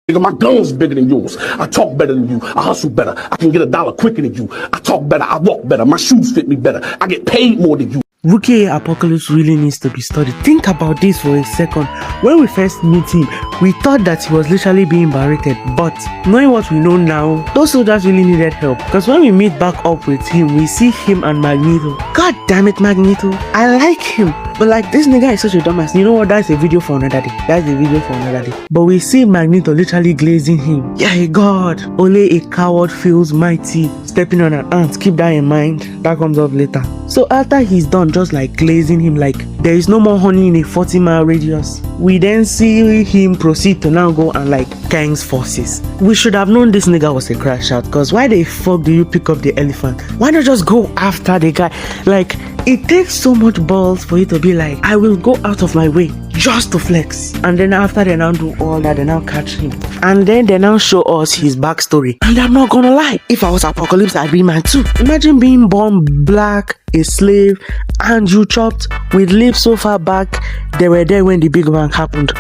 Nigga, my gun's bigger than yours. I talk better than you. I hustle better. I can get $1 quicker than you. I talk better. I walk better. My shoes fit me better. I get paid more than you. Rookie Apocalypse really needs to be studied. Think about this for a second. When we first meet him, we thought that he was literally being berated, but knowing what we know now, those soldiers really needed help. Because when we meet back up with him, we see him and Magneto. God damn it, Magneto. I like him. But like, this nigga is such a dumbass. You know what? That's a video for another day. But we see Magneto literally glazing him. Yeah, God. Only a coward feels mighty. Stepping on an ant. Keep that in mind. That comes up later. So after he's done just like glazing him, like there is no more honey in a 40-mile radius, we then see him proceed to now go and like Kang's forces. We should have known this nigga was a crash out, because why the fuck do you pick up the elephant? Why not just go after the guy? Like, it takes so much balls for you to be like, I will go out of my way just to flex. And then after they now do all that, they now catch him. And then they now show us his backstory. And I'm not gonna lie, if I was Apocalypse, I'd be mad too. Imagine being born black, a slave, and you chopped with lips so far back, they were there when the Big Bang happened.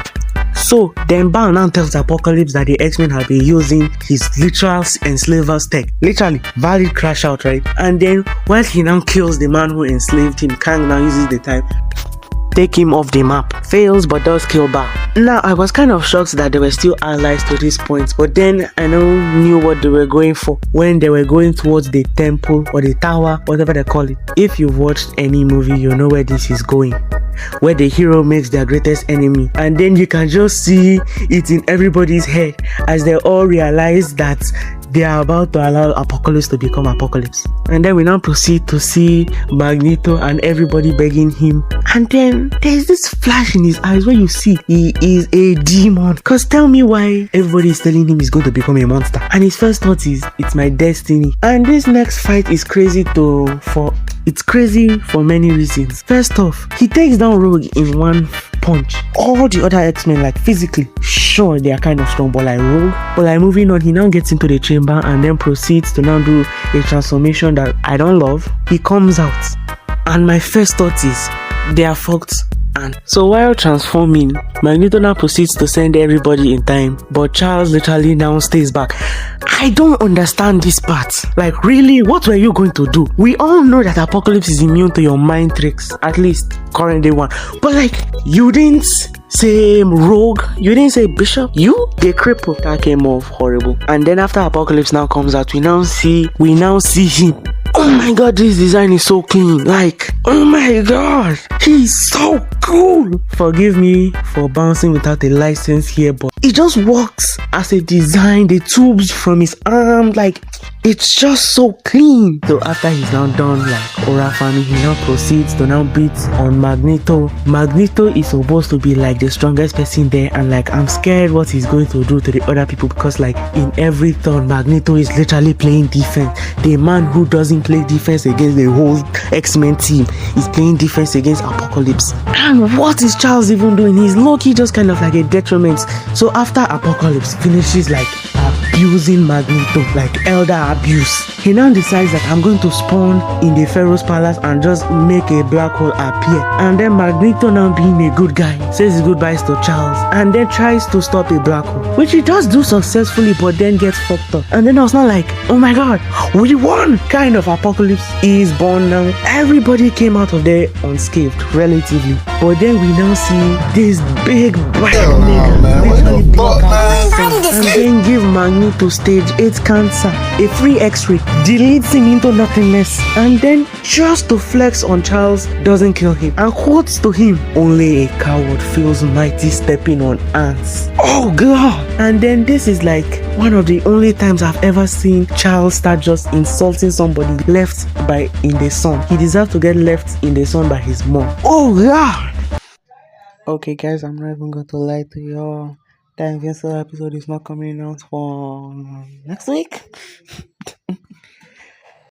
So then Bang now tells Apocalypse that the X-Men have been using his literal enslavers tech. Literally, valid crash out, right? And then while he now kills the man who enslaved him, Kang now uses the time take him off the map. Fails but does kill Bang. Now I was kind of shocked that they were still allies to this point, but then I knew what they were going for when they were going towards the temple or the tower, whatever they call it. If you've watched any movie, you know where this is going, where the hero makes their greatest enemy, and then you can just see it in everybody's head as they all realize that they are about to allow Apocalypse to become Apocalypse. And then we now proceed to see Magneto and everybody begging him, and then there's this flash in his eyes where you see he is a demon. Cause tell me why everybody is telling him he's going to become a monster, and his first thought is, it's my destiny. And this next fight is crazy it's crazy for many reasons. First off, he takes down Rogue in one punch. All the other X-Men, like physically, sure they are kind of strong, but like Rogue, but like moving on, he now gets into the chamber and then proceeds to now do a transformation that I don't love. He comes out, and my first thought is, they are fucked. And so while transforming, Magneto now proceeds to send everybody in time, but Charles literally now stays back. I don't understand this part. Like, really, what were you going to do? We all know that Apocalypse is immune to your mind tricks, at least current day one, but like, you didn't say Rogue, you didn't say Bishop, you the cripple. That came off horrible. And then after Apocalypse now comes out, we now see him. Oh my god, this design is so clean. Like, oh my god, he's so cool. Forgive me for bouncing without a license here, but it just works as a design. The tubes from his arm, like, it's just so clean. So after he's now done like aura farming, he now proceeds to now beat on Magneto. Magneto is supposed to be like the strongest person there, and like, I'm scared what he's going to do to the other people, because like in every turn Magneto is literally playing defense. The man who doesn't play defense against the whole X-Men team is playing defense against Apocalypse. And what is Charles even doing? He's low-key just kind of like a detriment. So after Apocalypse finishes like abusing Magneto, like elder abuse, he now decides that I'm going to spawn in the Pharaoh's palace and just make a black hole appear. And then Magneto, now being a good guy, says his goodbyes to Charles and then tries to stop a black hole, which he does do successfully, but then gets fucked up. And then I was not like, oh my god, we won! Kind of Apocalypse is born now. Everybody came out of there unscathed, relatively. But then we now see this big black nigga literally block out and then give Magneto stage 8 cancer, a free x-ray, deletes him into nothingness, and then just to flex on Charles, doesn't kill him, and quotes to him, only a coward feels mighty stepping on ants. Oh god. And then this is like one of the only times I've ever seen Charles start just insulting somebody left in the sun. He deserves to get left in the sun by his mom. Oh god. Okay guys, I'm not even going to lie to y'all. That Invincible episode is not coming out for next week.